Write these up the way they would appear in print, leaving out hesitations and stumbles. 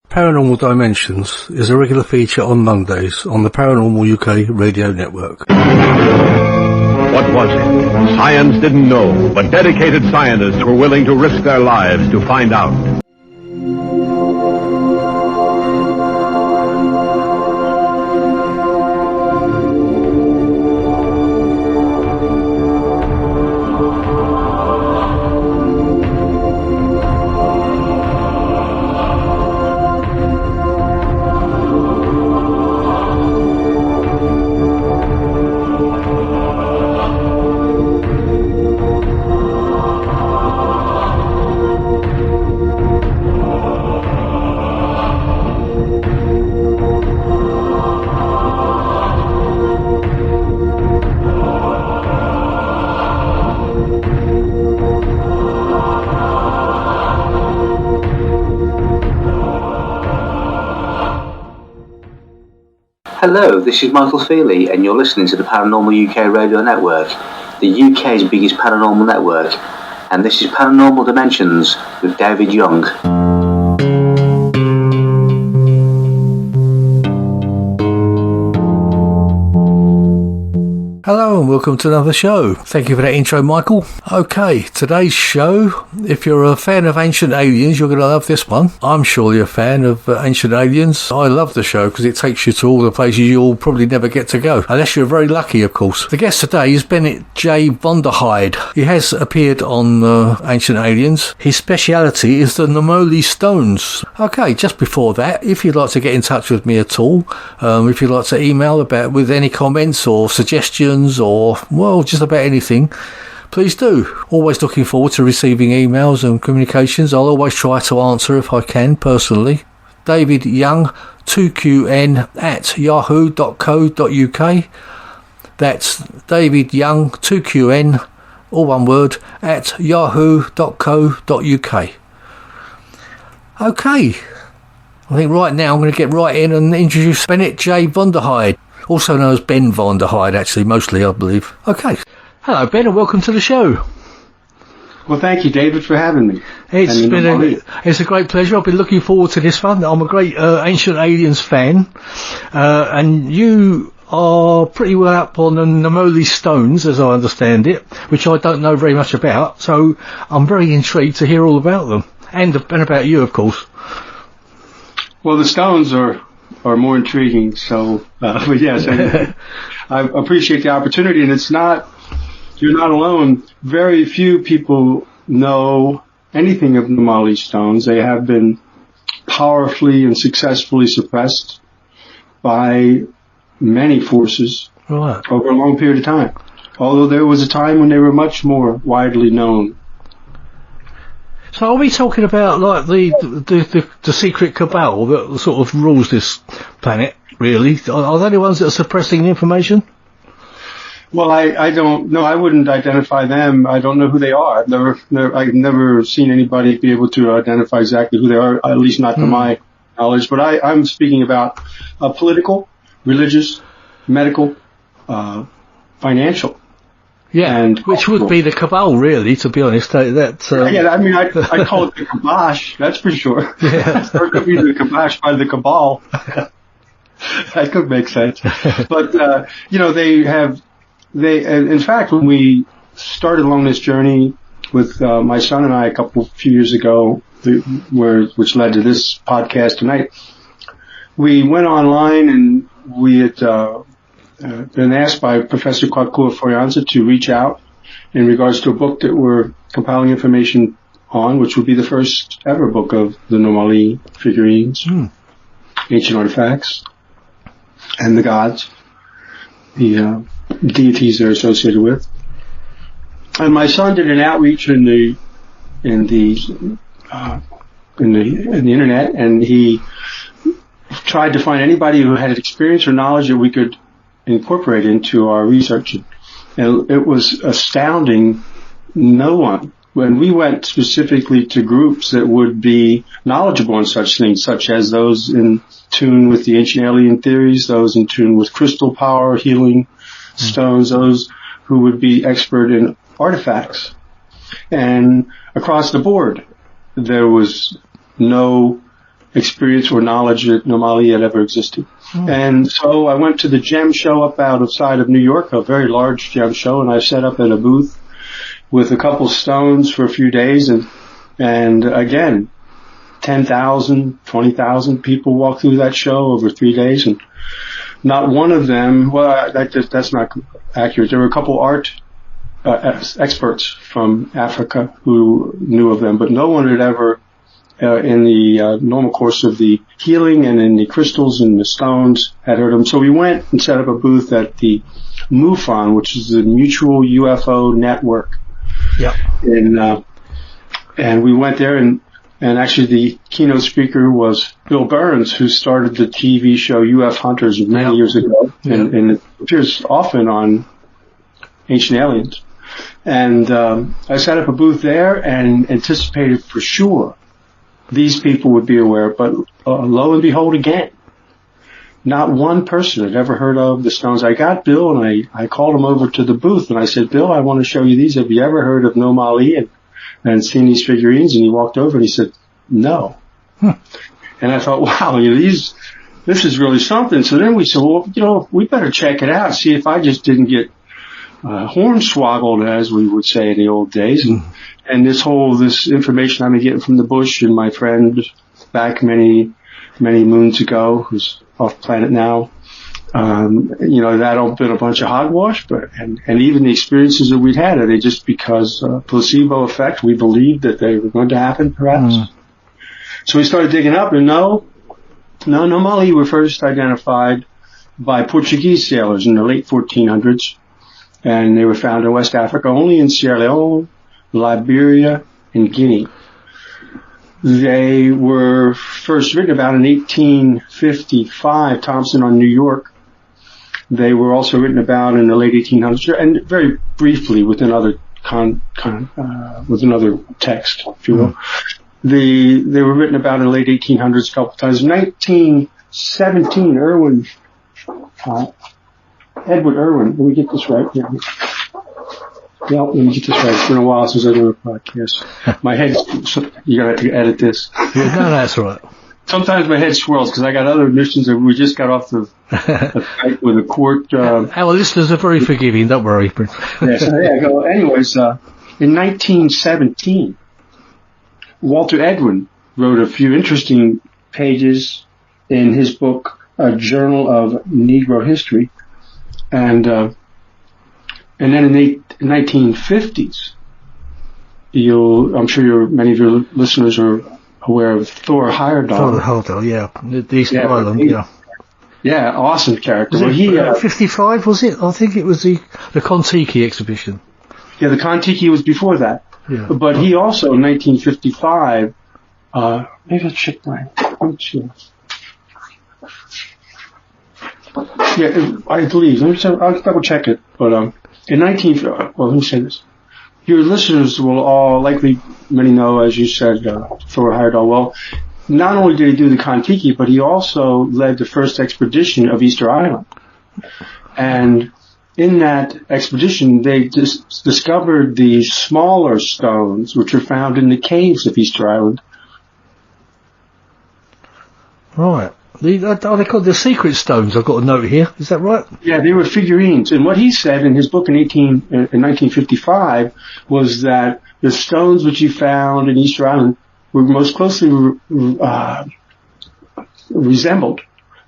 Paranormal Dimensions is a regular feature on Mondays on the Paranormal UK radio network. What was it? Science didn't know, but dedicated scientists were willing to risk their lives to find out. Hello, this is Michael Feely and you're listening to the Paranormal UK radio network, the UK's biggest paranormal network, and this is Paranormal Dimensions with David Young. Hello and welcome to another show. Thank you for that intro, Michael. Okay, today's show, if you're a fan of Ancient Aliens, you're going to love this one. I'm surely a fan of Ancient Aliens. I love the show because it takes you to all the places you'll probably never get to go, unless you're very lucky, of course. The guest today is Bennett J. Vonderheide. He has appeared on Ancient Aliens. His speciality is the Nomoli Stones. Okay, just before that, if you'd like to get in touch with me at all, if you'd like to email with any comments or suggestions, or, well, just about anything, please do. Always looking forward to receiving emails and communications. I'll always try to answer if I can, personally. David Young, 2QN at yahoo.co.uk. That's David Young, 2QN, all one word, at yahoo.co.uk. Okay. I think right now I'm going to get right in and introduce Bennett J. Vonderheide. Also known as Ben Vonderheide, actually, mostly, I believe. Okay. Hello, Ben, and welcome to the show. Well, thank you, David, for having me. It's a great pleasure. I've been looking forward to this one. I'm a great Ancient Aliens fan, and you are pretty well up on the Nomoli Stones, as I understand it, which I don't know very much about, so I'm very intrigued to hear all about them, and about you, of course. Well, the Stones are more intriguing, so but yes, I appreciate the opportunity, and you're not alone. Very few people know anything of Nomoli Stones. They have been powerfully and successfully suppressed by many forces over a long period of time, although there was a time when they were much more widely known. So are we talking about like the secret cabal that sort of rules this planet, really? Are they the ones that are suppressing the information? Well, I don't know. I wouldn't identify them. I don't know who they are. I've never seen anybody be able to identify exactly who they are, at least not to my knowledge. But I'm speaking about political, religious, medical, financial. Yeah, and which would be the cabal, really, to be honest. I mean, I call it the kibosh, that's for sure. Yeah. Or it could be the kibosh by the cabal. That could make sense. But, in fact, when we started along this journey with my son and I a few years ago, which led to this podcast tonight, we went online and we had been asked by Professor Kwaku Foyanza to reach out in regards to a book that we're compiling information on, which would be the first ever book of the Nomoli figurines, ancient artifacts, and the gods, the deities they're associated with. And my son did an outreach in the internet, and he tried to find anybody who had experience or knowledge that we could incorporate into our research. And it was astounding. No one. When we went specifically to groups that would be knowledgeable on such things, such as those in tune with the ancient alien theories, those in tune with crystal power, healing stones, those who would be expert in artifacts. And across the board, there was no experience or knowledge that Nomali had ever existed. And so I went to the gem show up outside of New York, a very large gem show, and I set up at a booth with a couple stones for a few days, and again, 10,000, 20,000 people walked through that show over 3 days, and not one of them, well, that's not accurate. There were a couple art experts from Africa who knew of them, but no one had ever, in the normal course of the healing and in the crystals and the stones, had heard of them. So we went and set up a booth at the MUFON, which is the Mutual UFO Network. Yeah. And we went there, and actually the keynote speaker was Bill Burns, who started the TV show UF Hunters many years ago, and it appears often on Ancient Aliens. And I set up a booth there and anticipated for sure these people would be aware, but lo and behold again, not one person had ever heard of the stones. I got Bill, and I called him over to the booth, and I said, Bill, I want to show you these. Have you ever heard of Nomali and seen these figurines? And he walked over and he said, no. And I thought, wow, this is really something. So then we said, well, we better check it out, see if I just didn't get hornswoggled, as we would say in the old days. And this information I've been getting from the bush and my friend back many, many moons ago, who's off planet now, that all been a bunch of hogwash, and even the experiences that we'd had, are they just because placebo effect? We believed that they were going to happen, perhaps. So we started digging up, and no, Nomali were first identified by Portuguese sailors in the late 1400s, and they were found in West Africa, only in Sierra Leone, Liberia, and Guinea. They were first written about in 1855, Thompson on New York. They were also written about in the late 1800s, and very briefly within other within other text, if you will. They were written about in the late 1800s a couple of times. In 1917, Edward Irwin, let me get this right. Yeah, let me get this right. It's been a while since I've done a podcast. My head, you gotta edit this. No, that's right. Sometimes my head swirls because I got other missions that we just got off the fight with the court. Our listeners are very forgiving, don't worry. Yes, anyways, in 1917, Walter Edwin wrote a few interesting pages in his book, A Journal of Negro History, and then in the 1950s, I'm sure many of your listeners are aware of Thor Heyerdahl. Thor Heyerdahl, yeah. The Easter Island, Yeah, awesome character. Was it 55, was it? I think it was the Kon-Tiki exhibition. Yeah, the Kon-Tiki was before that. Yeah. But he also, in 1955, maybe I'll check I'm sure. Yeah, I believe. I'll double check it. But in let me say this. Your listeners will all likely, many know, as you said, Thor Heyerdahl. Well, not only did he do the Kon-Tiki, but he also led the first expedition of Easter Island. And in that expedition, they discovered the smaller stones, which are found in the caves of Easter Island. Right. Are they called the secret stones? I've got a note here. Is that right? Yeah, they were figurines. And what he said in his book in 1955 was that the stones which he found in Easter Island were most closely resembled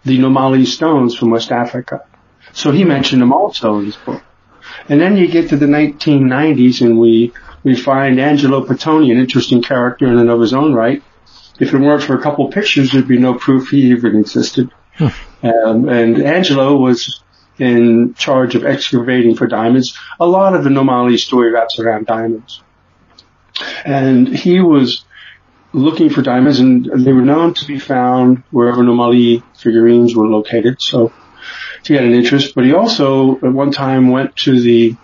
the Nomali stones from West Africa. So he mentioned them also in his book. And then you get to the 1990s, and we find Angelo Pettoni, an interesting character in and of his own right. If it weren't for a couple of pictures, there'd be no proof he even existed. And Angelo was in charge of excavating for diamonds. A lot of the Nomali story wraps around diamonds. And he was looking for diamonds, and they were known to be found wherever Nomali figurines were located. So he had an interest, but he also at one time went to the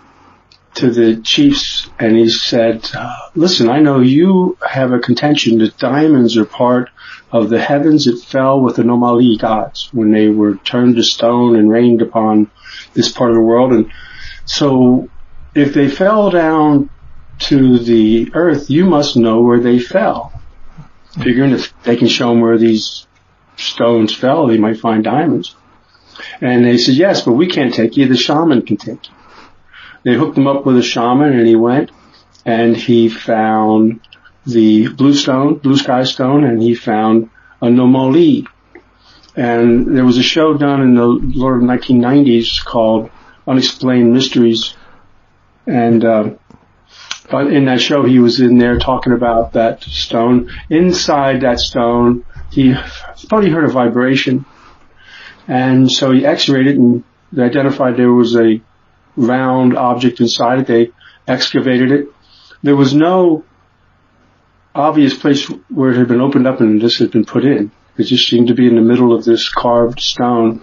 chiefs and he said, listen, I know you have a contention that diamonds are part of the heavens that fell with the Nomali gods when they were turned to stone and rained upon this part of the world. And so if they fell down to the earth, you must know where they fell. figuring if they can show them where these stones fell, they might find diamonds. And they said, yes, but we can't take you. The shaman can take you. They hooked him up with a shaman, and he went, and he found the blue sky stone, and he found anomaly. And there was a show done in the late 1990s called Unexplained Mysteries. And in that show, he was in there talking about that stone. Inside that stone, he thought he heard a vibration. And so he x-rayed it, and they identified there was a round object inside it. They excavated it. There was no obvious place where it had been opened up and this had been put in. It just seemed to be in the middle of this carved stone.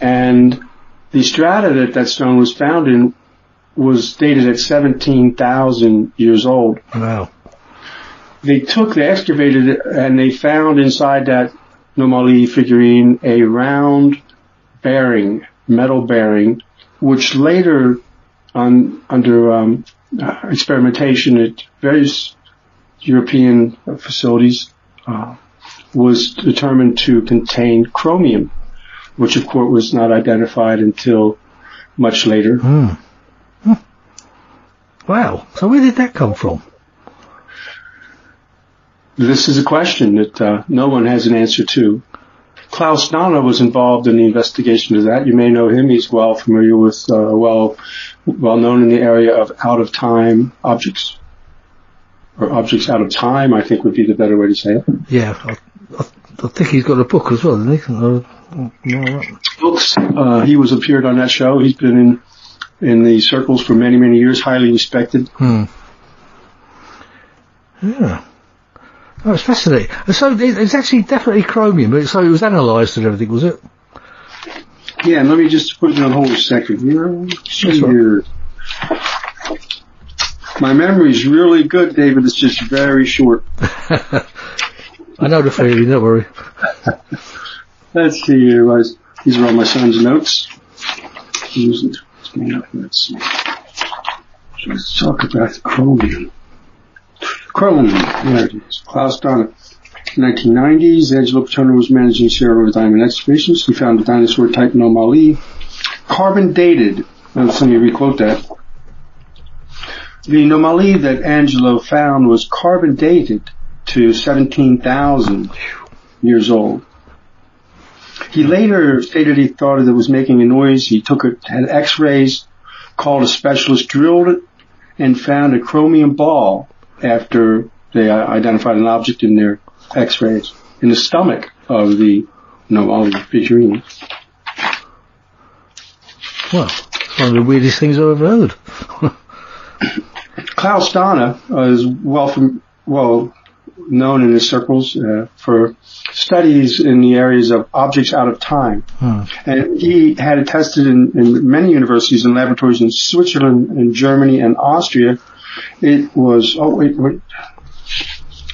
And the strata that stone was found in was dated at 17,000 years old. Wow. They excavated it, and they found inside that anomaly figurine a round bearing, metal bearing, which later, under experimentation at various European facilities, was determined to contain chromium, which of course was not identified until much later. Wow. So where did that come from? This is a question that no one has an answer to. Klaus Dana was involved in the investigation of that. You may know him. He's well familiar with, well known in the area of out-of-time objects. Or objects out of time, I think would be the better way to say it. Yeah, I think he's got a book as well, hasn't he? Books. He appeared on that show. He's been in the circles for many, many years, highly respected. Yeah. Oh, it's fascinating. So it's actually definitely chromium, but so it was analysed and everything, was it? Yeah, and let me just put it on hold a second here. My memory is really good, David. It's just very short. I know the feeling, don't worry. Let's see here. These are all my son's notes. Let's see. Let's talk about the chromium. Chromium, there it is. Klaus Dana. 1990s, Angelo Petone was managing Sierra River diamond excavations. He found a dinosaur-type anomaly, carbon dated. Let me requote that. The anomaly that Angelo found was carbon dated to 17,000 years old. He later stated he thought it was making a noise. He took it, had x-rays, called a specialist, drilled it, and found a chromium ball after they identified an object in their x-rays in the stomach of the anomaly figurine. Well, it's one of the weirdest things I've ever heard. Klaus Dana is well known in his circles for studies in the areas of objects out of time. And he had it tested in many universities and laboratories in Switzerland and Germany and Austria. It was,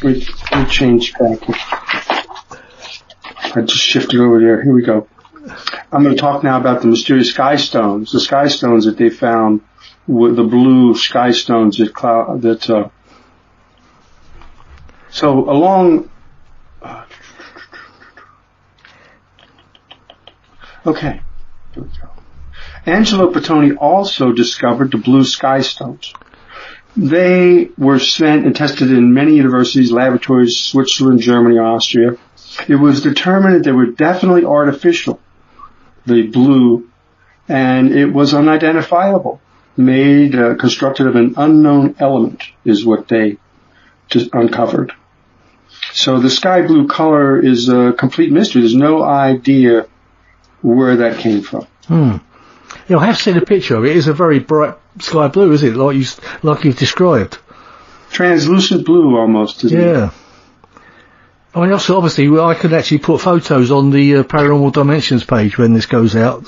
we changed back. I just shifted over there. Here we go. I'm going to talk now about the mysterious sky stones. The sky stones that they found with the blue sky stones so along, okay, here we go. Angelo Petone also discovered the blue sky stones. They were sent and tested in many universities, laboratories, Switzerland, Germany, Austria. It was determined that they were definitely artificial, the blue, and it was unidentifiable. Constructed of an unknown element is what they just uncovered. So the sky blue color is a complete mystery. There's no idea where that came from. Yeah, I have seen a picture of it. It is a very bright sky blue, is it? Like you've described. Translucent blue almost, isn't it? Yeah. I mean, also, obviously, I could actually put photos on the Paranormal Dimensions page when this goes out.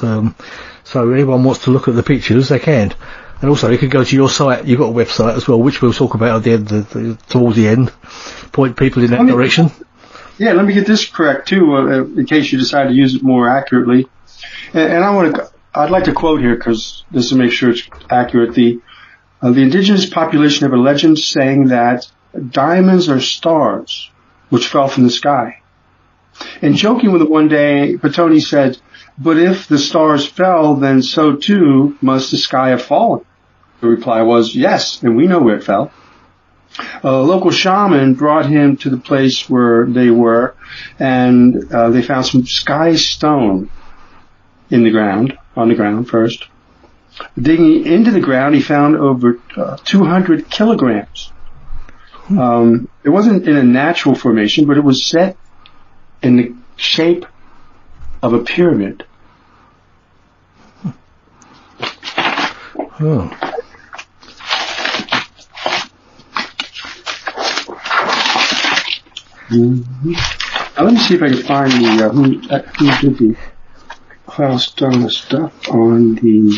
So anyone wants to look at the pictures, they can. And also, you can go to your site. You've got a website as well, which we'll talk about at the end, towards the end. Point people in that direction. Yeah, let me get this correct too, in case you decide to use it more accurately. And I'd like to quote here because this will make sure it's accurate. The indigenous population have a legend saying that diamonds are stars which fell from the sky. And joking with it one day, Petoni said, "But if the stars fell, then so too must the sky have fallen." The reply was, "Yes, and we know where it fell." A local shaman brought him to the place where they were, and they found some sky stone on the ground first. Digging into the ground, he found over 200 kilograms. It wasn't in a natural formation, but it was set in the shape of a pyramid. Oh. Mm-hmm. Now let me see if I can find who did the Klaus Donner stuff on the.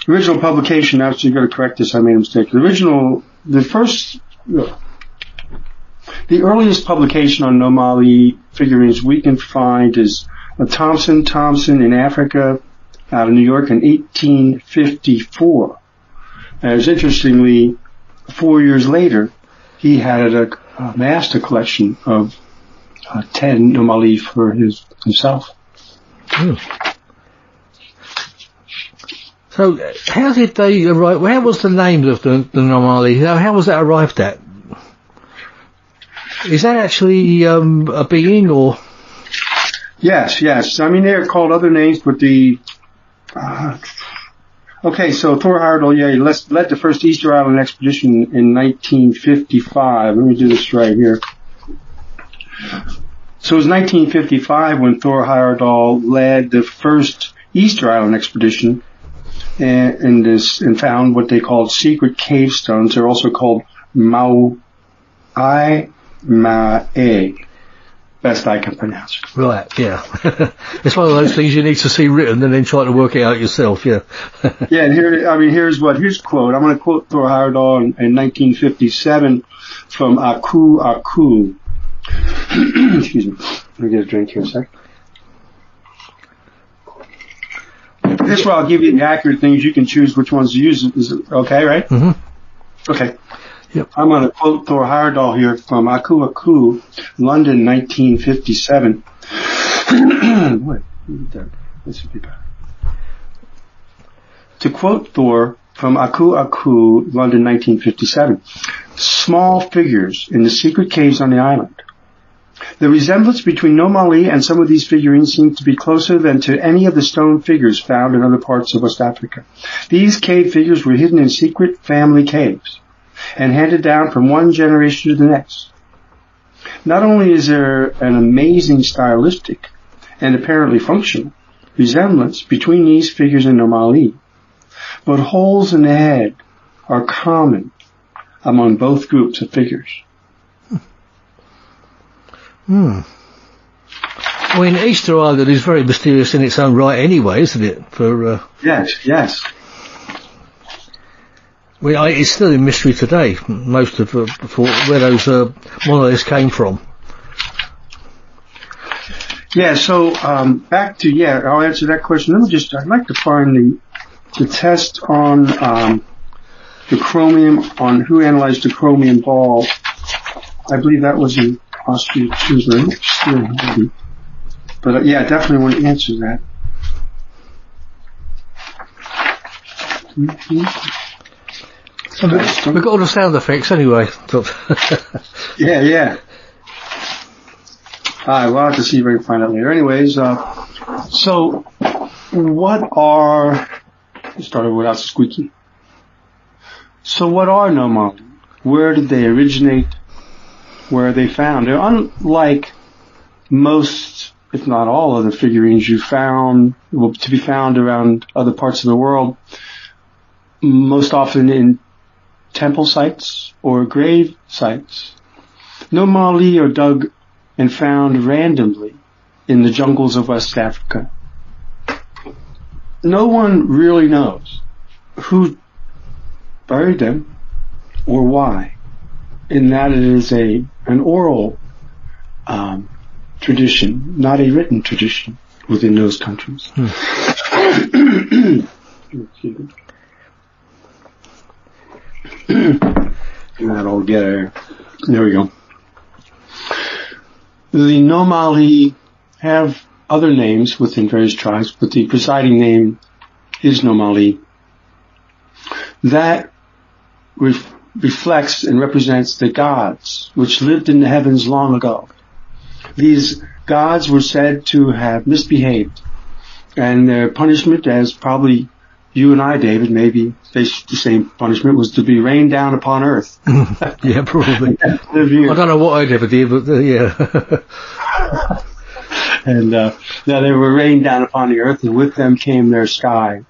Original publication. Actually, you got to correct this. I made a mistake. The earliest publication on Nomali figurines we can find is Thompson in Africa, out of New York in 1854. As interestingly, 4 years later, he had a master collection of 10 Nomali for himself. So, how did they arrive? How was the name of the Nomali? How was that arrived at? Is that actually a being, or? Yes. I mean, they're called other names, but the. Okay, so Thor Heyerdahl, he led the first Easter Island expedition in 1955. Let me do this right here. So it was 1955 when Thor Heyerdahl led the first Easter Island expedition and found what they called secret cave stones. They're also called Ma'e. Best I can pronounce it. Right, yeah. It's one of those things you need to see written and then try to work it out yourself, yeah. Yeah, and here's a quote. I'm going to quote Thor Heyerdahl in 1957 from Aku. Excuse me. Let me get a drink here a sec. This way I'll give you the accurate things. You can choose which ones to use. Is it okay, right? Mm-hmm. Okay. Yep. I'm going to quote Thor Heyerdahl here from Aku, London, 1957. What? This would be better. To quote Thor from Aku, London, 1957. Small figures in the secret caves on the island. The resemblance between Nomali and some of these figurines seems to be closer than to any of the stone figures found in other parts of West Africa. These cave figures were hidden in secret family caves and handed down from one generation to the next. Not only is there an amazing stylistic and apparently functional resemblance between these figures and Nomali, but holes in the head are common among both groups of figures. I mean, Easter Island is very mysterious in its own right anyway, isn't it? Yes. Well, it's still in mystery today, most of where those monoliths came from. Yeah, so back to, I'll answer that question. I'd like to find the test on the chromium, on who analyzed the chromium ball. I believe that was in Austria too, right? But definitely want to answer that. We've got all the sound effects anyway. Yeah. Alright, we'll have to see if I can find out later. Anyways, so what are, started without squeaky. So what are Nomali? Where did they originate? Where are they found? They're unlike most, if not all, of the figurines to be found around other parts of the world, most often in temple sites or grave sites. Nomali are dug and found randomly in the jungles of West Africa. No one really knows who buried them or why, in that it is an oral tradition, not a written tradition within those countries. Get that all together. There we go. The Nomali have other names within various tribes, but the presiding name is Nomali. That reflects and represents the gods which lived in the heavens long ago. These gods were said to have misbehaved, and their punishment, as probably you and I, David, maybe the same punishment, was to be rained down upon earth. Yeah, probably. I don't know what I'd ever did, but yeah. And now they were rained down upon the earth, and with them came their sky.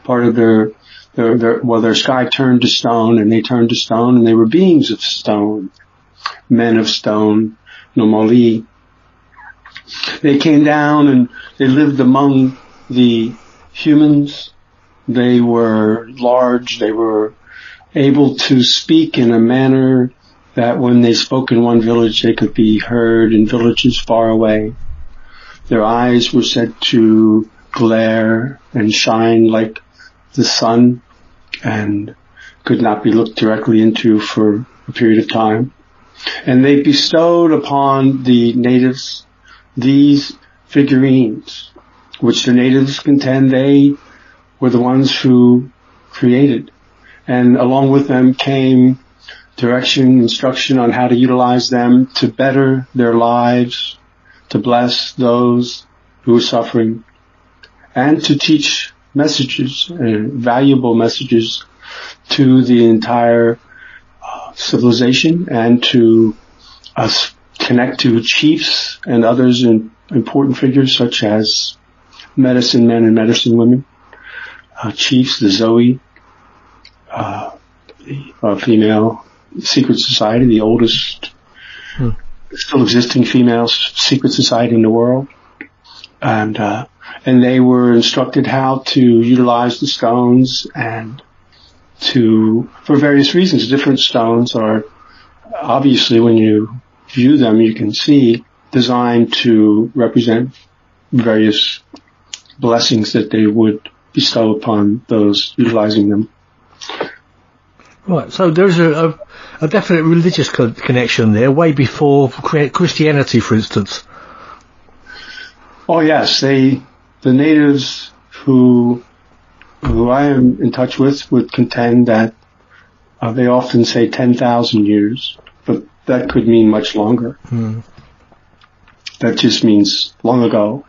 Part of their sky turned to stone, and they turned to stone, and they were beings of stone, men of stone, Nomali. They came down and they lived among the humans. They were large. They were able to speak in a manner that when they spoke in one village, they could be heard in villages far away. Their eyes were said to glare and shine like the sun and could not be looked directly into for a period of time. And they bestowed upon the natives these figurines, which the natives contend they were the ones who created. And along with them came direction, instruction on how to utilize them to better their lives, to bless those who were suffering, and to teach messages, valuable messages to the entire civilization, and to connect to chiefs and others in important figures such as medicine men and medicine women, chiefs, the Zoe, the female secret society, the oldest still existing female secret society in the world. And they were instructed how to utilize the stones and for various reasons. Different stones are obviously, when you view them, you can see designed to represent various blessings that they would bestow upon those utilizing them. Right, so there's a definite religious connection there, way before Christianity, for instance. Oh yes, the natives who I am in touch with would contend that they often say 10,000 years, but that could mean much longer. That just means long ago.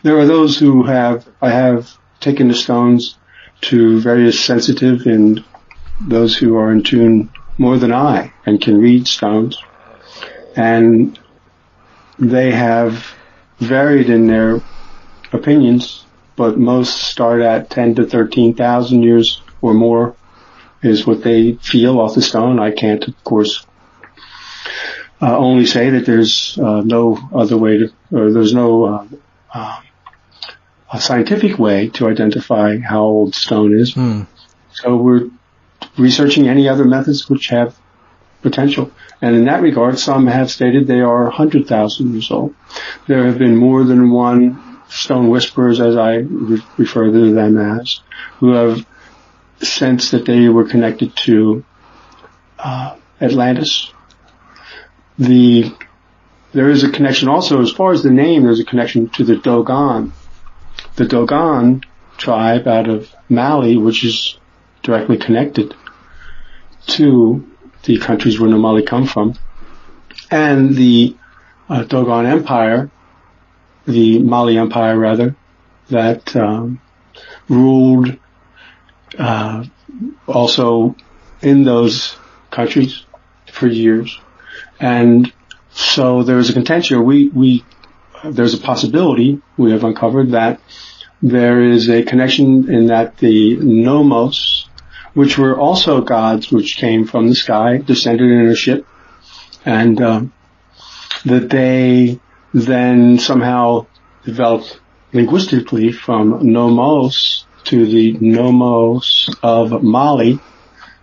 There are those who I have taken the stones to various sensitive and those who are in tune more than I and can read stones, and they have varied in their opinions, but most start at 10 to 13,000 years or more is what they feel off the stone. I can't, of course, only say that there's no other way or there's no a scientific way to identify how old stone is. So we're researching any other methods which have potential. And in that regard, some have stated they are 100,000 years old. There have been more than one stone whisperers, as I refer to them as, who have sensed that they were connected to Atlantis. There is a connection also, as far as the name, there's a connection to the Dogon. The Dogon tribe out of Mali, which is directly connected to the countries where Nomali come from, and the Dogon Empire, the Mali Empire rather, that ruled also in those countries for years. And so there's a contention, there's a possibility we have uncovered that there is a connection in that the Nomos, which were also gods which came from the sky, descended in a ship, and that they then somehow developed linguistically from Nomos to the Nomos of Mali,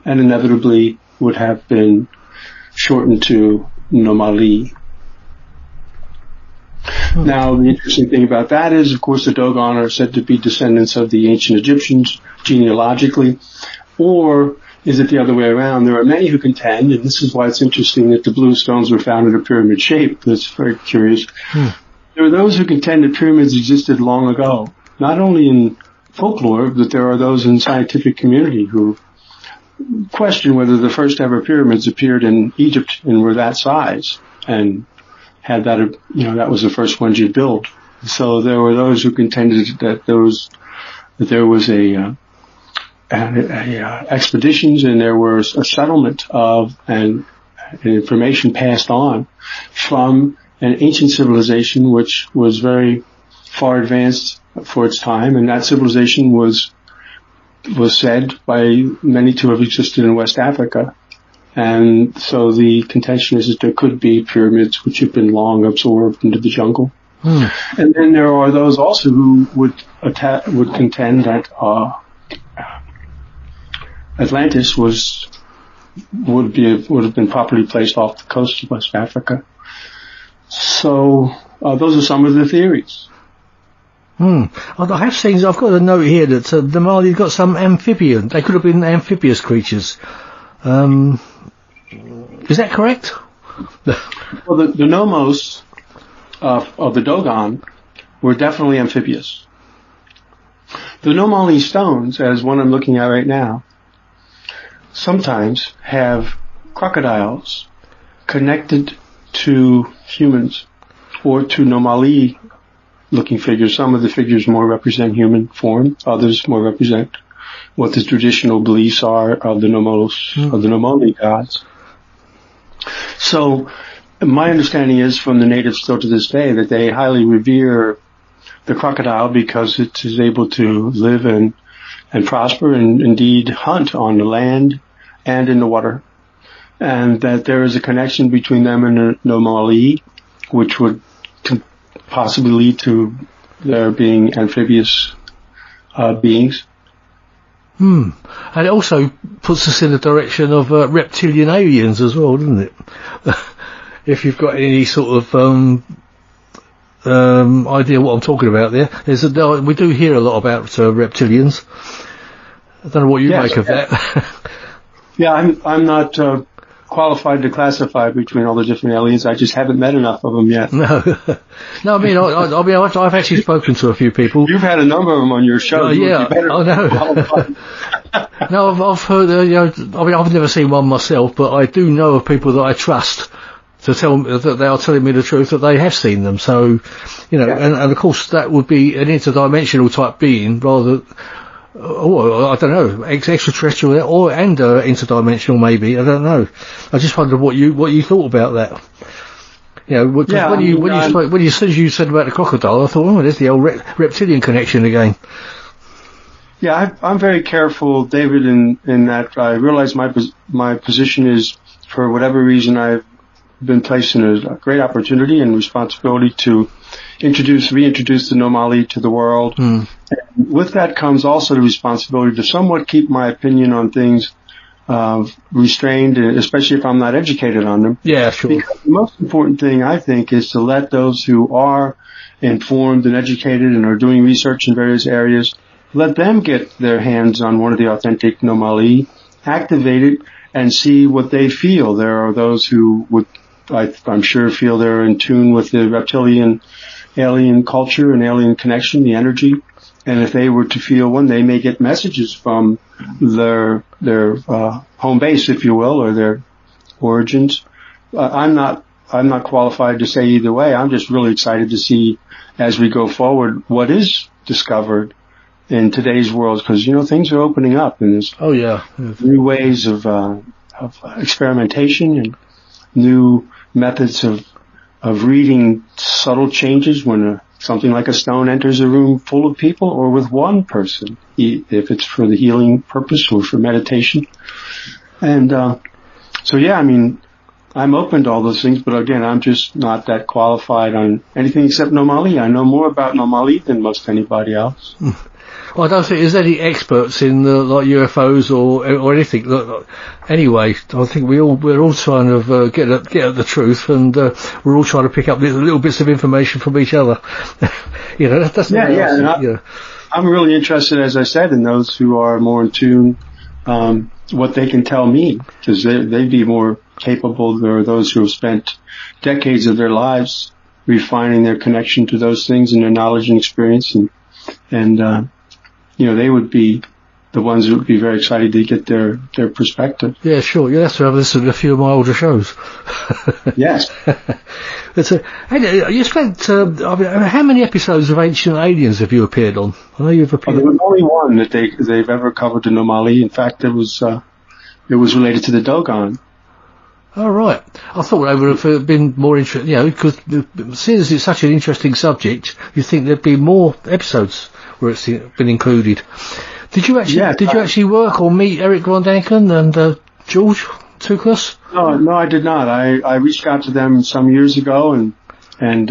and inevitably would have been shortened to Nomali. Now, the interesting thing about that is, of course, the Dogon are said to be descendants of the ancient Egyptians genealogically, or is it the other way around? There are many who contend, and this is why it's interesting that the blue stones were found in a pyramid shape. That's very curious. There are those who contend that pyramids existed long ago, not only in folklore, but there are those in the scientific community who question whether the first ever pyramids appeared in Egypt and were that size, and had that, that was the first ones you built. So there were those who contended that there was expeditions, and there was a settlement of and information passed on from an ancient civilization which was very far advanced for its time, and that civilization was said by many to have existed in West Africa. And so the contention is that there could be pyramids which have been long absorbed into the jungle. And then there are those also who would contend that Atlantis would have been properly placed off the coast of West Africa. So those are some of the theories. I have seen. I've got a note here that the Mali's got some amphibian. They could have been amphibious creatures. Is that correct? Well, the nomos of the Dogon were definitely amphibious. The Nomali stones, as one I'm looking at right now, sometimes have crocodiles connected to humans or to Nomali looking figures. Some of the figures more represent human form, others more represent what the traditional beliefs are of the Nomali gods. So my understanding is from the natives still to this day that they highly revere the crocodile because it is able to live and prosper and indeed hunt on the land and in the water, and that there is a connection between them and the Nomali, which would possibly lead to there being amphibious beings. And it also puts us in the direction of reptilian aliens as well, doesn't it? If you've got any sort of idea what I'm talking about there. We do hear a lot about reptilians. I don't know what you make of that. Yeah, I'm not qualified to classify between all the different aliens. I just haven't met enough of them yet. No, I mean, I've actually spoken to a few people. You've had a number of them on your show. Yeah, I know. No, I've heard. I've never seen one myself, but I do know of people that I trust to tell me that they are telling me the truth, that they have seen them. So, and of course that would be an interdimensional type being, rather. I don't know, extraterrestrial and interdimensional maybe. I don't know. I just wondered what you thought about that. When you said about the crocodile, I thought, there's the old reptilian connection again. Yeah, I'm very careful, David, in that I realize my position is, for whatever reason, I've been placed in a great opportunity and responsibility to reintroduce the Nomali to the world. And with that comes also the responsibility to somewhat keep my opinion on things restrained, especially if I'm not educated on them. Yeah, sure. Because the most important thing, I think, is to let those who are informed and educated and are doing research in various areas, let them get their hands on one of the authentic Nomali, activate it, and see what they feel. There are those who would, I'm sure, feel they're in tune with the reptilian alien culture and alien connection, the energy. And if they were to feel one, they may get messages from their home base, if you will, or their origins. I'm not qualified to say either way. I'm just really excited to see, as we go forward, what is discovered in today's world, because things are opening up, and there's new ways of experimentation and new methods of reading subtle changes when something like a stone enters a room full of people or with one person, if it's for the healing purpose or for meditation. And I'm open to all those things, but again, I'm just not that qualified on anything except Nomali. I know more about Nomali than most anybody else. Well, I don't think there's any experts in like UFOs or anything. Anyway, I think we're all trying to get at the truth, and we're all trying to pick up little bits of information from each other. That's I'm really interested, as I said, in those who are more in tune what they can tell me, because they'd be more capable. There are those who have spent decades of their lives refining their connection to those things and their knowledge and experience, and they would be the ones who would be very excited to get their perspective. Yeah, sure. Yeah, that's why I've listened to a few of my older shows. Yes. You spent, how many episodes of Ancient Aliens have you appeared on? I know you've appeared. There was only one that they've ever covered in Nomali. In fact, it was related to the Dogon. Oh, right. I thought they would have been more interesting, because seeing as it's such an interesting subject, you'd think there'd be more episodes where it's been included. Did you actually work or meet Eric Von Daniken and George Tuklas? No, I did not. I reached out to them some years ago and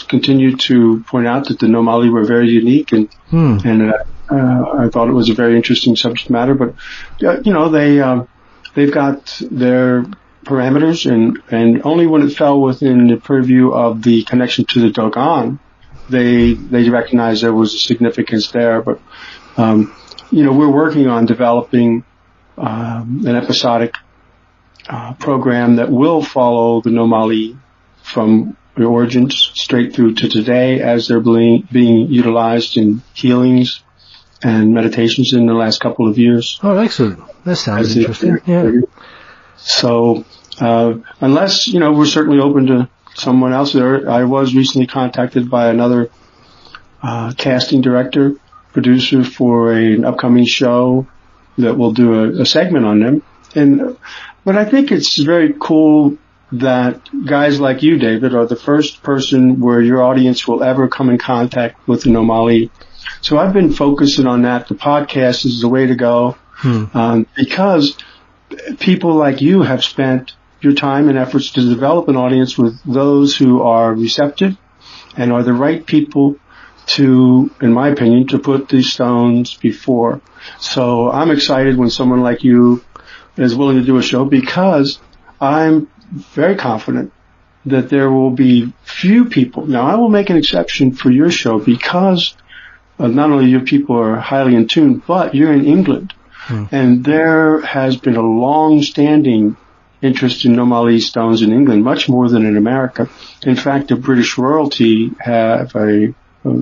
continued to point out that the Nomali were very unique and I thought it was a very interesting subject matter. But they've got their parameters and only when it fell within the purview of the connection to the Dogon, they recognized there was a significance there. But we're working on developing an episodic program that will follow the Nomali from the origins straight through to today as they're being utilized in healings and meditations in the last couple of years. Oh, excellent. That sounds interesting. Yeah. So, unless, we're certainly open to someone else there. I was recently contacted by another casting director, producer for an upcoming show that will do a segment on them. But I think it's very cool that guys like you, David, are the first person where your audience will ever come in contact with the Nomali. So I've been focusing on that. The podcast is the way to go, because people like you have spent your time and efforts to develop an audience with those who are receptive and are the right people to, in my opinion, to put these stones before. So I'm excited when someone like you is willing to do a show, because I'm very confident that there will be few people. Now, I will make an exception for your show because not only your people are highly in tune, but you're in England. And there has been a long-standing interest in Nomali stones in England, much more than in America. In fact, the British royalty have a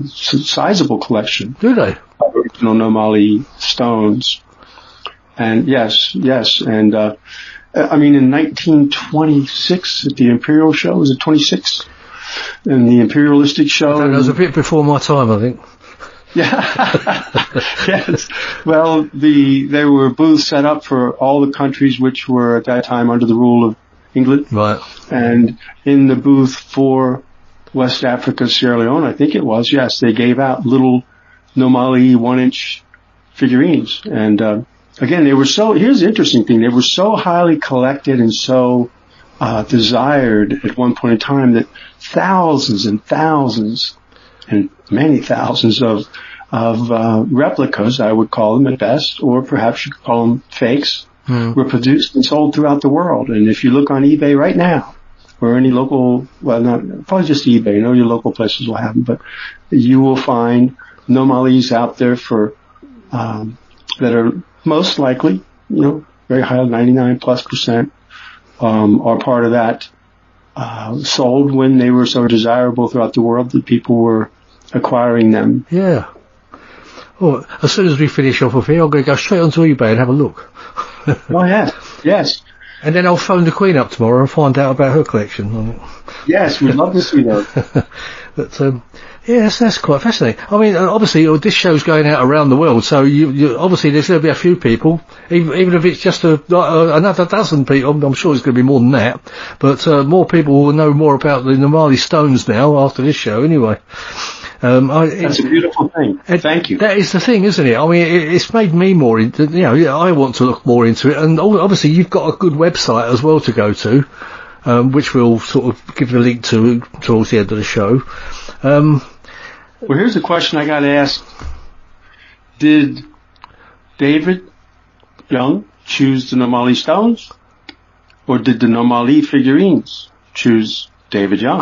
sizable collection. Do they? Of original Nomali stones. And yes. And, in 1926 at the Imperial show, was it 26? In the Imperialistic show. That was a bit before my time, I think. Yeah. Yes. Well, there were booths set up for all the countries which were at that time under the rule of England. Right. And in the booth for West Africa, Sierra Leone, I think it was, yes, they gave out little Nomali 1-inch figurines. And, again, here's the interesting thing, they were so highly collected and so, desired at one point in time that thousands and thousands and many thousands of replicas, I would call them at best, or perhaps you could call them fakes, were produced and sold throughout the world. And if you look on eBay right now, or any local, probably just eBay, I know your local places will have them, but you will find Nomalis out there for, that are most likely, very high, 99+%, are part of that, sold when they were so desirable throughout the world that people were acquiring them. Yeah. Well, as soon as we finish off of here, I'm going to go straight onto eBay and have a look. Oh, yes. And then I'll phone the Queen up tomorrow and find out about her collection. Yes, we'd love to see those. But, yes, that's quite fascinating. Obviously, this show's going out around the world, so you obviously there's going to be a few people, even if it's just another dozen people. I'm sure it's going to be more than that, but more people will know more about the Nomali stones now after this show, anyway. That's a beautiful thing. Thank you. That is the thing, isn't it? It's made me more into, I want to look more into it, and obviously you've got a good website as well to go to, which we'll sort of give the link to towards the end of the show. Well, here's the question I got to ask. Did David Young choose the Nomali stones, or did the Nomali figurines choose David Young.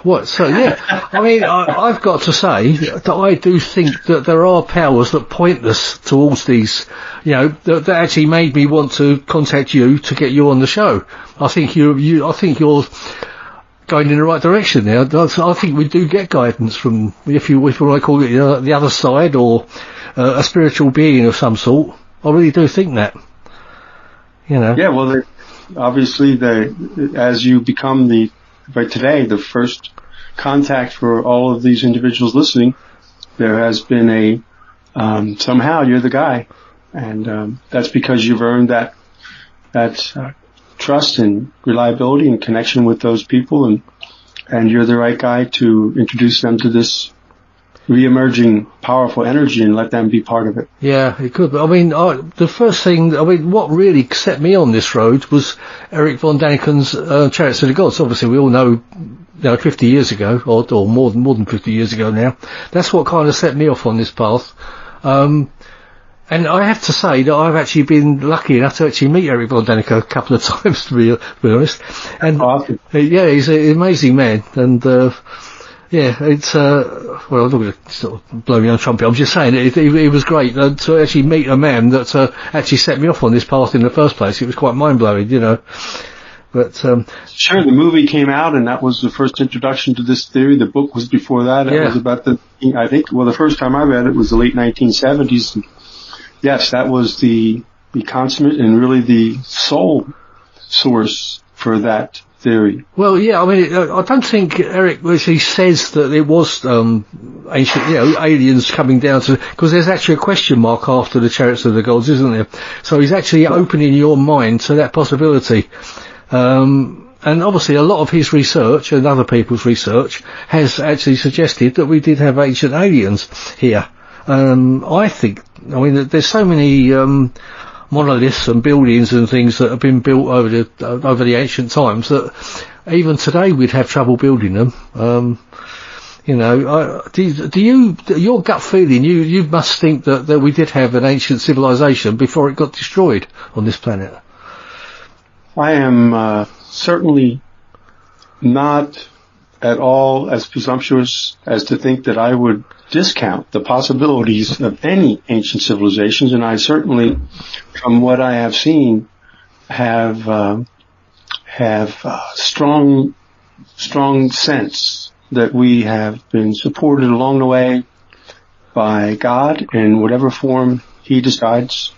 What? So, yeah. I mean, I've got to say that I do think that there are powers that point us towards these, that actually made me want to contact you to get you on the show. I think I think you're going in the right direction now. I think we do get guidance from, if you want to call it the other side, or a spiritual being of some sort. I really do think that. Yeah, well, obviously, as you become by today, the first contact for all of these individuals listening, there has been somehow you're the guy. And that's because you've earned that trust and reliability and connection with those people, and you're the right guy to introduce them to this re-emerging powerful energy and let them be part of it. Yeah, it could. But I mean, the first thing, what really set me on this road was Eric von Daniken's Chariots of the Gods. Obviously, we all know, 50 years ago, or more than 50 years ago now. That's what kind of set me off on this path. And I have to say that I've actually been lucky enough to actually meet Eric von Daniken a couple of times, to be honest. And awesome. Yeah, he's an amazing man. And yeah, it's well, I'm not going to sort of blow me on trumpet. I'm just saying it was great to actually meet a man that actually set me off on this path in the first place. It was quite mind blowing, But sure, the movie came out, and that was the first introduction to this theory. The book was before that. It was about the first time I read it was the late 1970s. And yes, that was the consummate and really the sole source for that theory. Well, yeah, I mean, I don't think Eric actually says that it was ancient, aliens coming down to, because there's actually a question mark after the Chariots of the Gods, isn't there? So he's actually opening your mind to that possibility. And obviously a lot of his research and other people's research has actually suggested that we did have ancient aliens here. I think, there's so many monoliths and buildings and things that have been built over the ancient times that even today we'd have trouble building them. Do you, your gut feeling, you must think that we did have an ancient civilization before it got destroyed on this planet? I am certainly not at all as presumptuous as to think that I would discount the possibilities of any ancient civilizations, and I certainly, from what I have seen, have strong sense that we have been supported along the way by God in whatever form He decides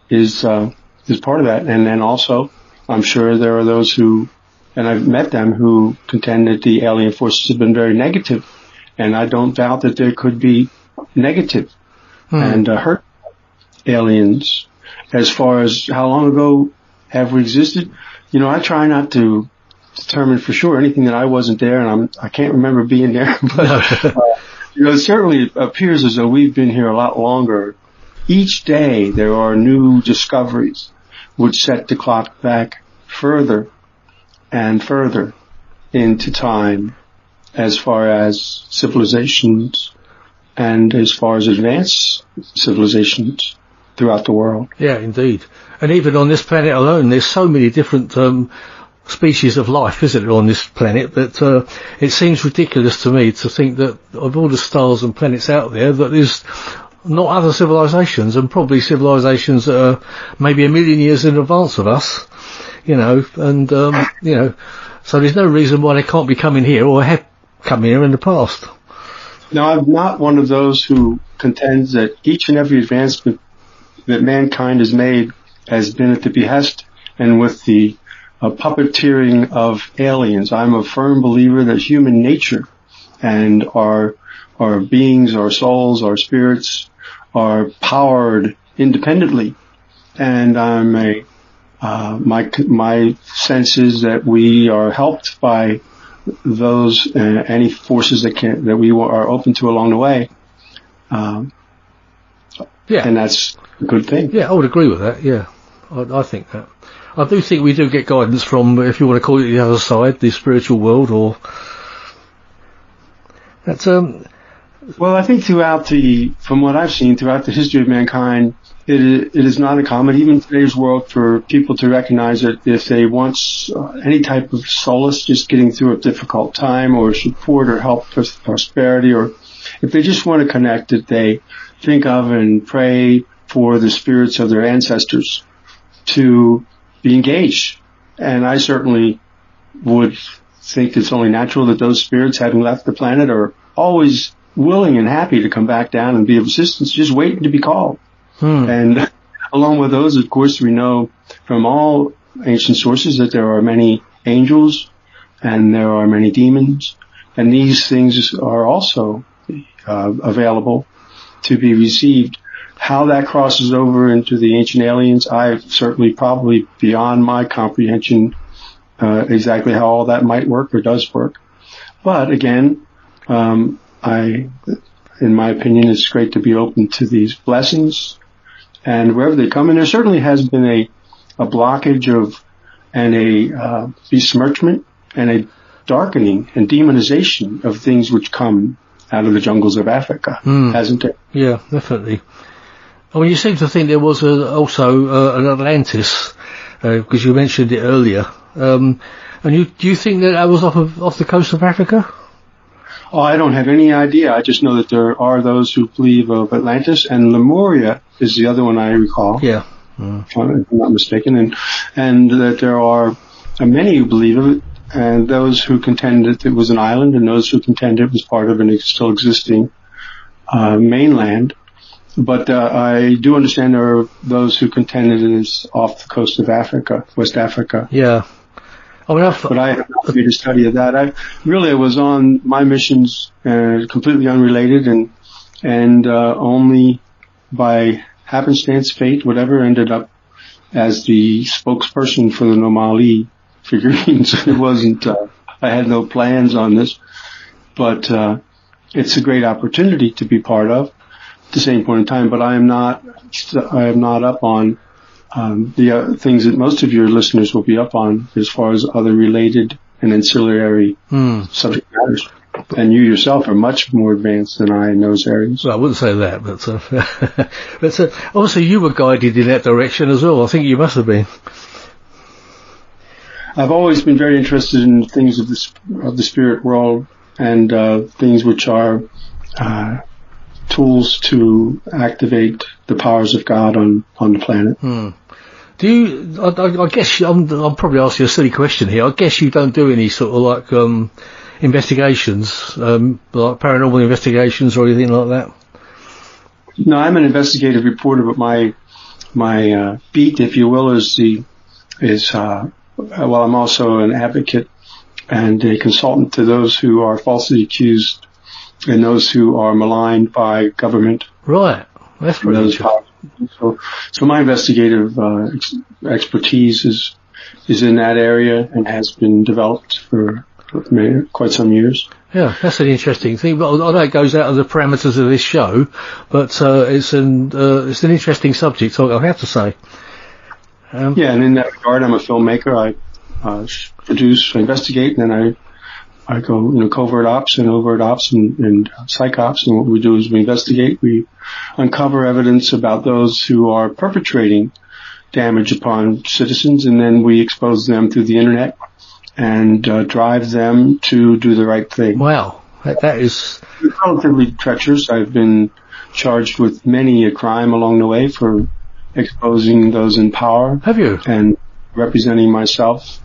is part of that. And then also, I'm sure there are those who, and I've met them, who contend that the alien forces have been very negative. And I don't doubt that there could be negative and hurt aliens. As far as how long ago have we existed, I try not to determine for sure anything that I wasn't there, and I can't remember being there. But it certainly appears as though we've been here a lot longer. Each day there are new discoveries which set the clock back further and further into time, as far as civilizations and as far as advanced civilizations throughout the world. Yeah, indeed. And even on this planet alone, there's so many different species of life, isn't there, on this planet, that it seems ridiculous to me to think that of all the stars and planets out there, that there's not other civilizations, and probably civilizations that are maybe 1 million years in advance of us, so there's no reason why they can't be coming here or have come here in the past. Now, I'm not one of those who contends that each and every advancement that mankind has made has been at the behest and with the puppeteering of aliens. I'm a firm believer that human nature and our beings, our souls, our spirits are powered independently, and my sense is that we are helped by those any forces that we are open to along the way. And that's a good thing. Yeah, I would agree with that. Yeah, I think that. I do think we do get guidance from, if you want to call it the other side, the spiritual world, or that's Well, I think from what I've seen throughout the history of mankind, it is not uncommon, even in today's world, for people to recognize that if they want any type of solace, just getting through a difficult time, or support or help with prosperity, or if they just want to connect, that they think of and pray for the spirits of their ancestors to be engaged. And I certainly would think it's only natural that those spirits, having left the planet, are always willing and happy to come back down and be of assistance, just waiting to be called. And along with those, of course, we know from all ancient sources that there are many angels and there are many demons, and these things are also available to be received. How that crosses over into the ancient aliens, I certainly probably beyond my comprehension exactly how all that might work or does work. But again, in my opinion, it's great to be open to these blessings and wherever they come. And there certainly has been a blockage and a besmirchment and a darkening and demonization of things which come out of the jungles of Africa, hasn't it? Yeah, definitely. I mean, you seem to think there was also an Atlantis, because you mentioned it earlier. And do you think that was off the coast of Africa? Oh, I don't have any idea. I just know that there are those who believe of Atlantis, and Lemuria is the other one I recall. Yeah. If I'm not mistaken. And that there are many who believe of it, and those who contend that it was an island, and those who contend it was part of an still existing mainland. But I do understand there are those who contend it is off the coast of Africa, West Africa. Yeah. But I have not made a study of that. I was on my missions completely unrelated, and only by happenstance, fate, whatever, ended up as the spokesperson for the Nomali figurines. It wasn't, I had no plans on this, but it's a great opportunity to be part of at the same point in time. But I am not up on the things that most of your listeners will be up on as far as other related and ancillary subject matters. And you yourself are much more advanced than I in those areas. Well, I wouldn't say that, but obviously you were guided in that direction as well. I think you must have been. I've always been very interested in things of the spirit world and things which are tools to activate the powers of God on the planet. Do you? I guess I'm probably asking a silly question here. I guess you don't do any sort of like investigations, like paranormal investigations or anything like that. No, I'm an investigative reporter, but my beat, if you will, I'm also an advocate and a consultant to those who are falsely accused and those who are maligned by government. Right, that's pretty interesting. So my investigative expertise is in that area and has been developed for quite some years. Yeah, that's an interesting thing. But I know it goes out of the parameters of this show, but it's an interesting subject, I have to say. And in that regard, I'm a filmmaker. I produce, I investigate, and then I go, covert ops and overt ops and psych ops. And what we do is we investigate. We uncover evidence about those who are perpetrating damage upon citizens, and then we expose them through the internet and drive them to do the right thing. Wow, that is relatively treacherous. I've been charged with many a crime along the way for exposing those in power. Have you? And representing myself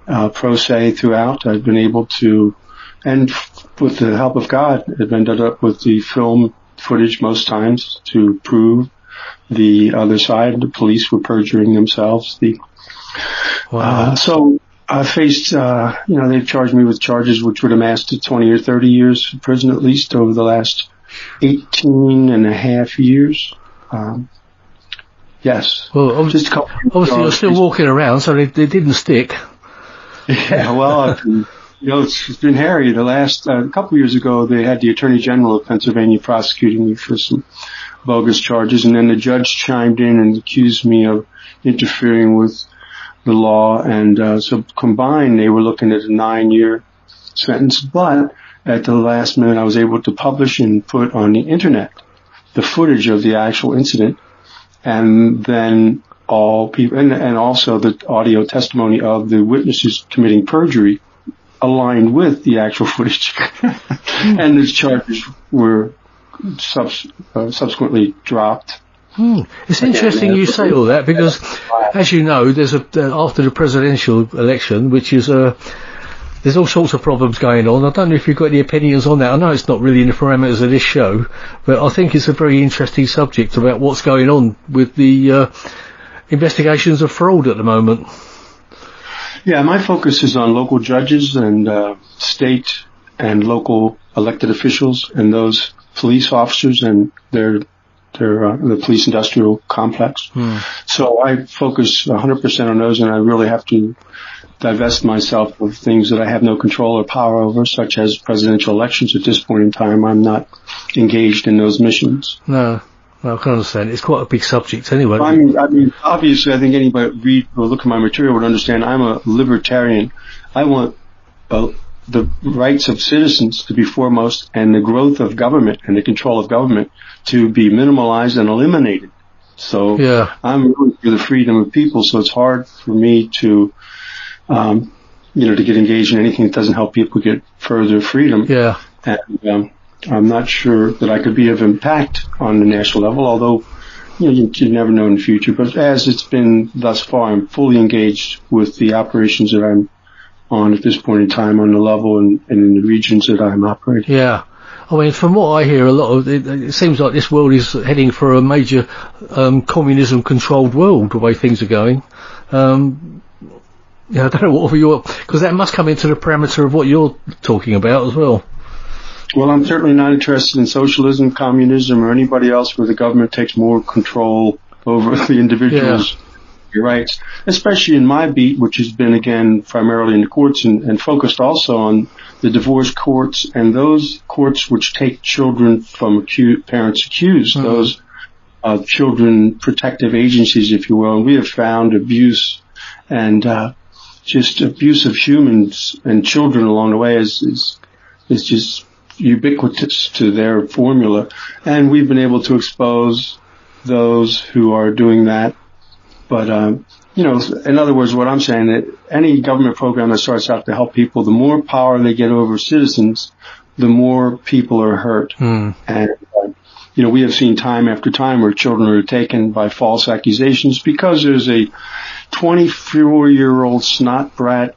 pro se throughout. I've been able to, and with the help of God, I've ended up with the film footage most times to prove the other side. The police were perjuring themselves. Wow. So I faced, they've charged me with charges which would amass to 20 or 30 years in prison at least over the last 18 and a half years. Yes. Well, just a couple. Obviously, you're still walking around, so they didn't stick. Yeah, well, it's been hairy. The last couple of years ago, they had the Attorney General of Pennsylvania prosecuting me for some bogus charges, and then the judge chimed in and accused me of interfering with the law, and so combined, they were looking at a 9-year sentence. But at the last minute, I was able to publish and put on the internet the footage of the actual incident, and then all people, and also the audio testimony of the witnesses committing perjury aligned with the actual footage. And the charges were subsequently dropped. It's interesting you say all that, because as you know, there's after the presidential election, which is there's all sorts of problems going on. I don't know if you've got any opinions on that. I know it's not really in the parameters of this show, but I think it's a very interesting subject about what's going on with the investigations of fraud at the moment. Yeah, my focus is on local judges and state and local elected officials and those police officers and the police industrial complex. So I focus 100% on those, and I really have to divest myself of things that I have no control or power over, such as presidential elections. At this point in time, I'm not engaged in those missions. No, I can understand. It's quite a big subject anyway. I mean, obviously, I think anybody read or look at my material would understand I'm a libertarian. I want the rights of citizens to be foremost, and the growth of government and the control of government to be minimalized and eliminated. So I'm really for the freedom of people, so it's hard for me to, to get engaged in anything that doesn't help people get further freedom. Yeah. And I'm not sure that I could be of impact on the national level, although you never know in the future. But as it's been thus far, I'm fully engaged with the operations that I'm on at this point in time on the level and in the regions that I'm operating. Yeah. I mean, from what I hear, a lot of it seems like this world is heading for a major communism-controlled world, the way things are going. I don't know what because that must come into the parameter of what you're talking about as well. Well, I'm certainly not interested in socialism, communism, or anybody else where the government takes more control over the individual's rights, especially in my beat, which has been, again, primarily in the courts and focused also on the divorce courts and those courts which take children from parents accused, those children protective agencies, if you will. And we have found abuse and just abuse of humans and children along the way is just ubiquitous to their formula. And we've been able to expose those who are doing that. But, in other words, what I'm saying, that any government program that starts out to help people, the more power they get over citizens, the more people are hurt. And, we have seen time after time where children are taken by false accusations because there's a 24-year-old snot brat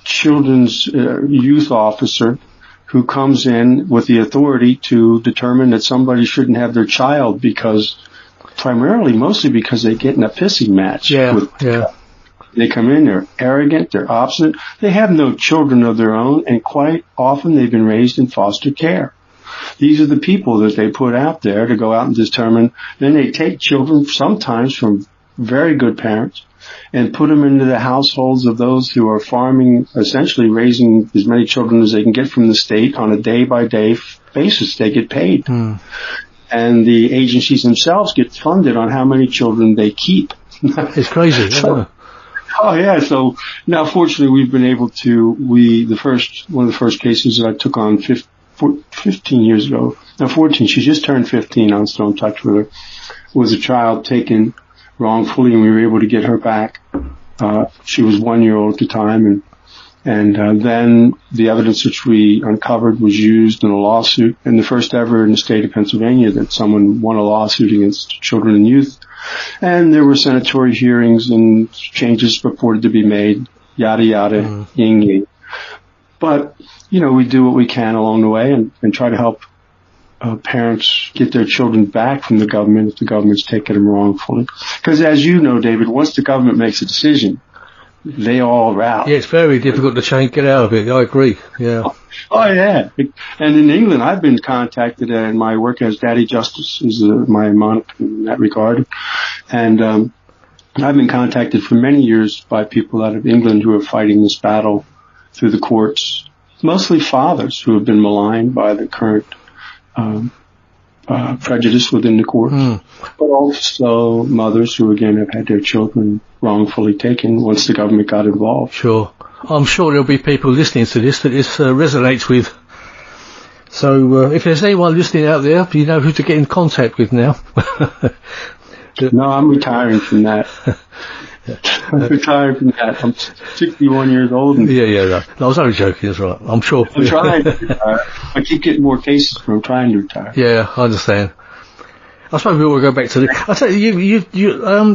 children's youth officer who comes in with the authority to determine that somebody shouldn't have their child mostly because they get in a pissing match. They come in, they're arrogant, they're obstinate, they have no children of their own, and quite often they've been raised in foster care. These are the people that they put out there to go out and determine. Then they take children, sometimes from very good parents, and put them into the households of those who are farming, essentially raising as many children as they can get from the state on a day-by-day basis. They get paid. And the agencies themselves get funded on how many children they keep. It's crazy. So now fortunately we've been able to, one of the first cases that I took on 15 years ago, 14, she just turned 15, I'm still in touch with her, was a child taken wrongfully, and we were able to get her back. She was 1 year old at the time, and then the evidence which we uncovered was used in a lawsuit, and the first ever in the state of Pennsylvania that someone won a lawsuit against children and youth. And there were senatory hearings and changes purported to be made, yada yada, ying ying. But, we do what we can along the way and try to help parents get their children back from the government if the government's taking them wrongfully. Because as you know, David, once the government makes a decision, they all rally. Yeah, it's very difficult to get out of it. I agree. Yeah. Oh, yeah. And in England, I've been contacted, and my work as Daddy Justice is my moniker in that regard. And I've been contacted for many years by people out of England who are fighting this battle through the courts, mostly fathers who have been maligned by the current prejudice within the courts, but also mothers who, again, have had their children wrongfully taken once the government got involved. Sure. I'm sure there'll be people listening to this that this resonates with. So if there's anyone listening out there, you know who to get in contact with now. No, I'm retiring from that. I'm retiring from that. I'm 61 years old. And No, I was only joking, that's right. I'm sure. I'm trying to retire. I keep getting more cases, but I'm trying to retire. Yeah, I understand. I suppose we will go back to the. I tell you,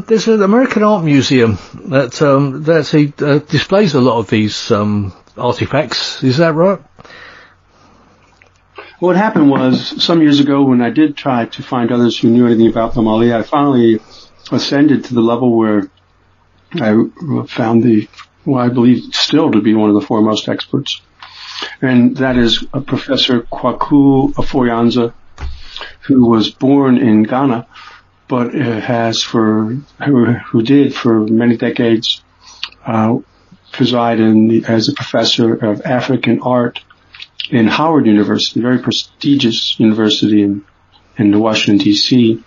there's an American art museum that actually displays a lot of these artifacts. Is that right? What happened was, some years ago when I did try to find others who knew anything about Nomali, I finally ascended to the level where I found I believe still to be one of the foremost experts. And that is a Professor Kwaku Afoyanza, who was born in Ghana, but who did for many decades preside as a professor of African art in Howard University, a very prestigious university in the Washington D.C.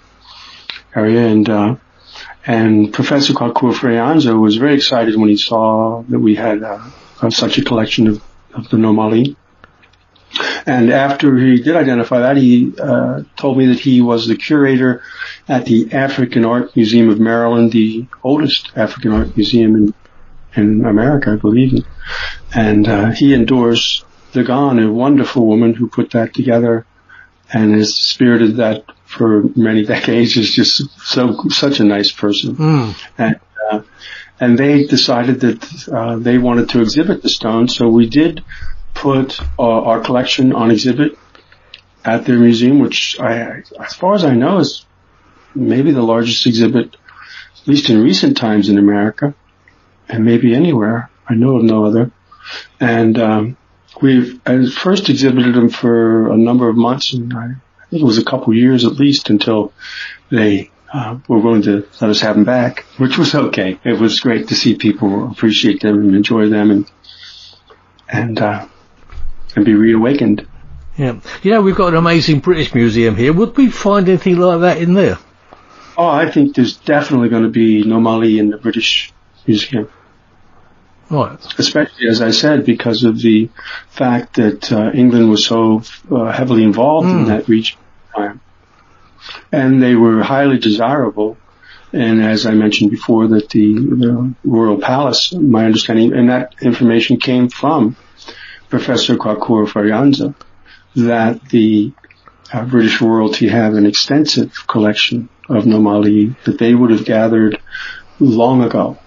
area, and Professor Kwaku Afoyanza was very excited when he saw that we had such a collection of the Nomali. And after he did identify that, he told me that he was the curator at the African Art Museum of Maryland, the oldest African art museum in America, I believe. And he endorsed the Gan, a wonderful woman who put that together and has spirited that for many decades. Is just such a nice person. And they decided that they wanted to exhibit the stone, so we did put our collection on exhibit at their museum, which as far as I know, is maybe the largest exhibit, at least in recent times in America, and maybe anywhere. I know of no other. And we've first exhibited them for a number of months, and I think it was a couple years at least until they were willing to let us have them back, which was okay. It was great to see people appreciate them and enjoy them and be reawakened. Yeah. We've got an amazing British museum here. Would we find anything like that in there? Oh, I think there's definitely going to be Nomali in the British Museum. Right. Especially, as I said, because of the fact that England was so heavily involved in that region at the time. And they were highly desirable. And as I mentioned before, that the Royal Palace, my understanding, and that information came from Professor Kwaku Afoyanza, that the British royalty have an extensive collection of Nomali that they would have gathered long ago.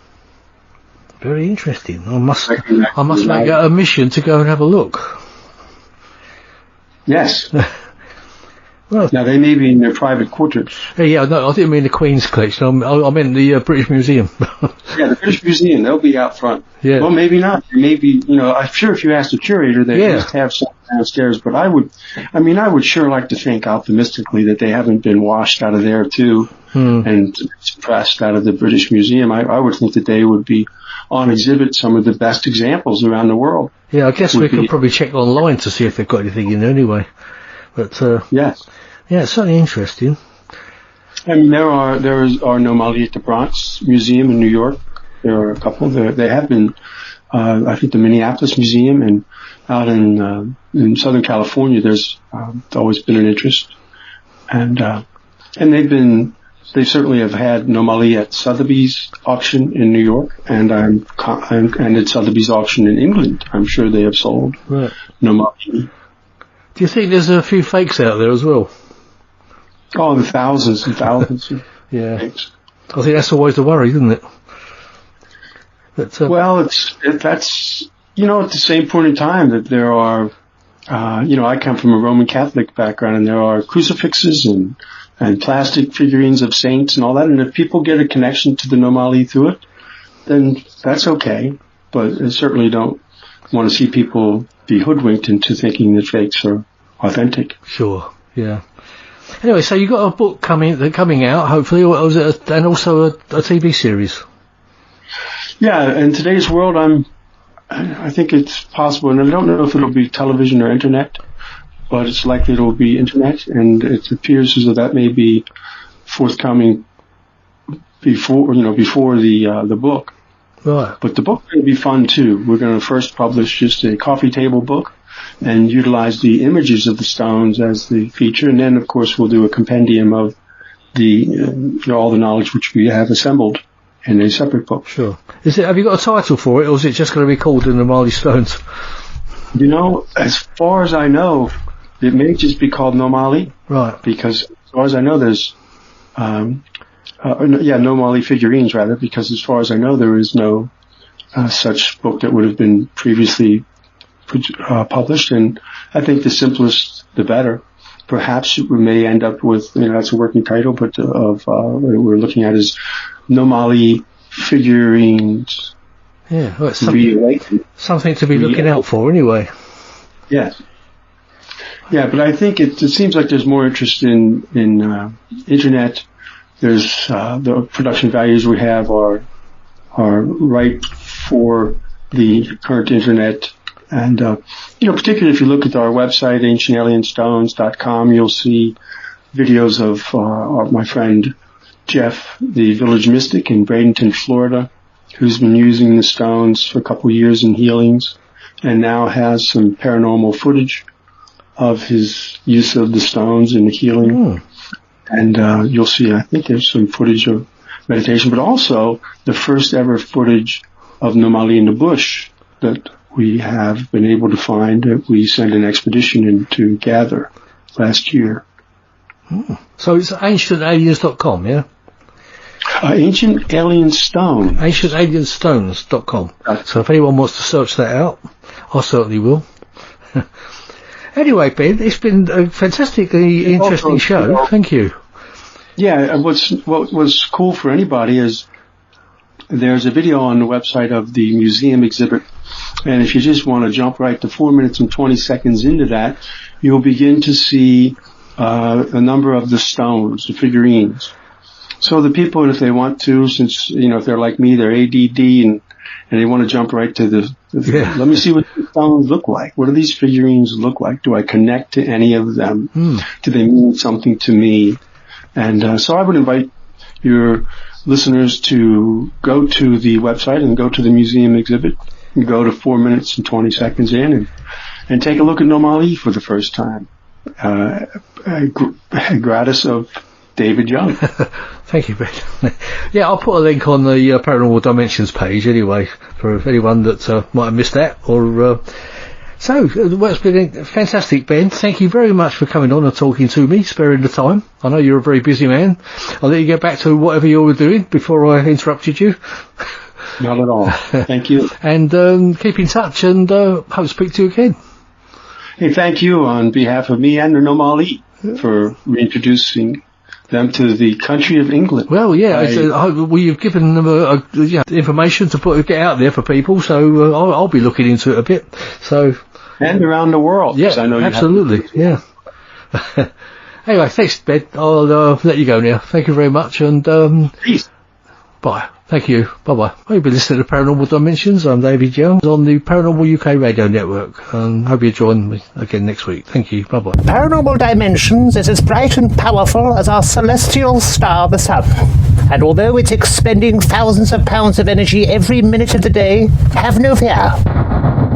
Very interesting. I must make it a mission to go and have a look. Yes. Well, now they may be in their private quarters. Yeah, no, I didn't mean the Queen's collection. I meant the British Museum. Yeah, the British Museum, they'll be out front. Yeah. Well, maybe not. Maybe, I'm sure if you asked the curator, they must have some downstairs. But I would sure like to think optimistically that they haven't been washed out of there too and suppressed out of the British Museum. I would think that they would be on exhibit, some of the best examples around the world. Yeah, I guess we could probably check online to see if they've got anything in there anyway. But yes. Yeah, it's certainly interesting. I mean, there are Nomali at the Bronx Museum in New York. There are a couple. They have been, I think, the Minneapolis Museum, and out in Southern California, there's always been an interest, and they certainly have had Nomali at Sotheby's auction in New York, and at Sotheby's auction in England. I'm sure they have sold Nomali. Do you think there's a few fakes out there as well? Oh, the thousands and thousands. Yeah. Fakes. I think that's always the worry, isn't it? Well, that's at the same point in time that there are, I come from a Roman Catholic background, and there are crucifixes and plastic figurines of saints and all that. And if people get a connection to the Nomali through it, then that's okay. But I certainly don't want to see people be hoodwinked into thinking that fakes are authentic. Sure, yeah. Anyway, so you got a book coming out, hopefully, or was it and also a TV series? Yeah, in today's world, I think it's possible, and I don't know if it'll be television or internet, but it's likely it'll be internet, and it appears as though that may be forthcoming before the book. Right. But the book will be fun too. We're going to first publish just a coffee table book, and utilize the images of the stones as the feature. And then, of course, we'll do a compendium of all the knowledge which we have assembled in a separate book. Sure. Have you got a title for it, or is it just going to be called The Nomali Stones? You know, as far as I know, it may just be called Nomali. Right. Because as far as I know, there's, Nomali figurines, rather, because as far as I know, there is no such book that would have been previously published, and I think the simplest, the better. Perhaps we may end up with, that's a working title, but what we're looking at is Nomali figurines. Yeah, well, something to be looking out for anyway. Yes. Yeah, but I think it seems like there's more interest in internet. There's the production values we have are right for the current internet. And, particularly if you look at our website, ancientalienstones.com, you'll see videos of my friend Jeff, the village mystic in Bradenton, Florida, who's been using the stones for a couple of years in healings and now has some paranormal footage of his use of the stones in the healing. Mm. And you'll see, I think there's some footage of meditation, but also the first ever footage of Nomali in the bush that we have been able to find, that we sent an expedition in to gather last year. Mm. So it's ancientaliens.com, yeah? Ancient Alien Stone. Ancientalienstones.com. So if anyone wants to search that out, I certainly will. Anyway, Ben, it's been a fantastically interesting show. Thank you. Yeah, what was cool for anybody is there's a video on the website of the museum exhibit, and if you just want to jump right to 4 minutes and 20 seconds into that, you'll begin to see a number of the stones, the figurines. So the people, if they want to, since, if they're like me, they're ADD and they want to jump right to let me see what the stones look like. What do these figurines look like? Do I connect to any of them? Mm. Do they mean something to me? And so I would invite your listeners to go to the website and go to the museum exhibit and go to 4 minutes and 20 seconds in and take a look at Nomali for the first time. Gratis of David Young. Thank you, Ben. Yeah, I'll put a link on the Paranormal Dimensions page anyway, for anyone that might have missed that. So, the work's been fantastic, Ben. Thank you very much for coming on and talking to me, sparing the time. I know you're a very busy man. I'll let you get back to whatever you were doing before I interrupted you. Not at all. Thank you. And keep in touch, and hope to speak to you again. Hey, thank you on behalf of me and the Nomali for reintroducing them to the country of England. Well, yeah, you've given them information to get out there for people, so I'll be looking into it a bit. So, and around the world. Yeah, I know absolutely. Yeah. Anyway, thanks, Ben. I'll let you go now. Thank you very much, and peace. Bye. Thank you. Bye-bye. Well, you've been listening to Paranormal Dimensions. I'm David Jones on the Paranormal UK Radio Network, and hope you join me again next week. Thank you. Bye-bye. Paranormal Dimensions is as bright and powerful as our celestial star, the sun. And although it's expending thousands of pounds of energy every minute of the day, have no fear.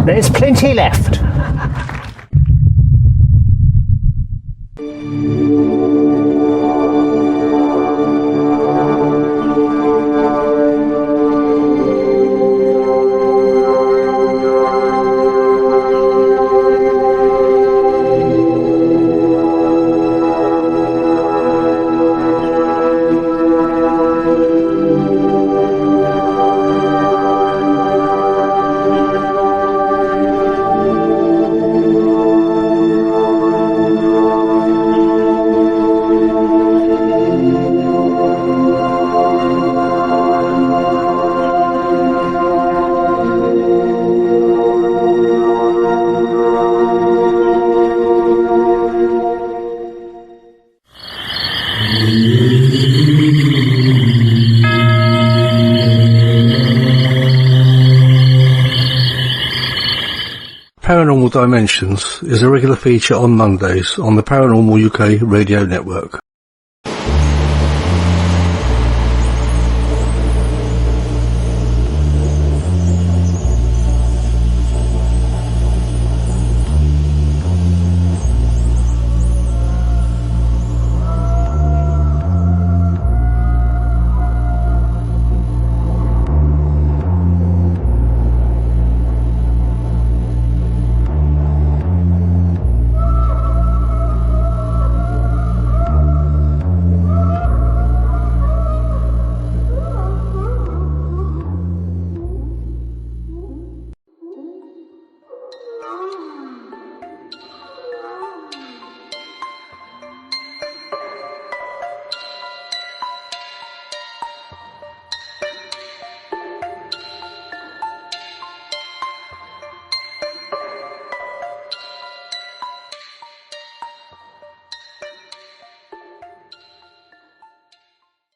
There's plenty left. Paranormal Dimensions is a regular feature on Mondays on the Paranormal UK Radio Network.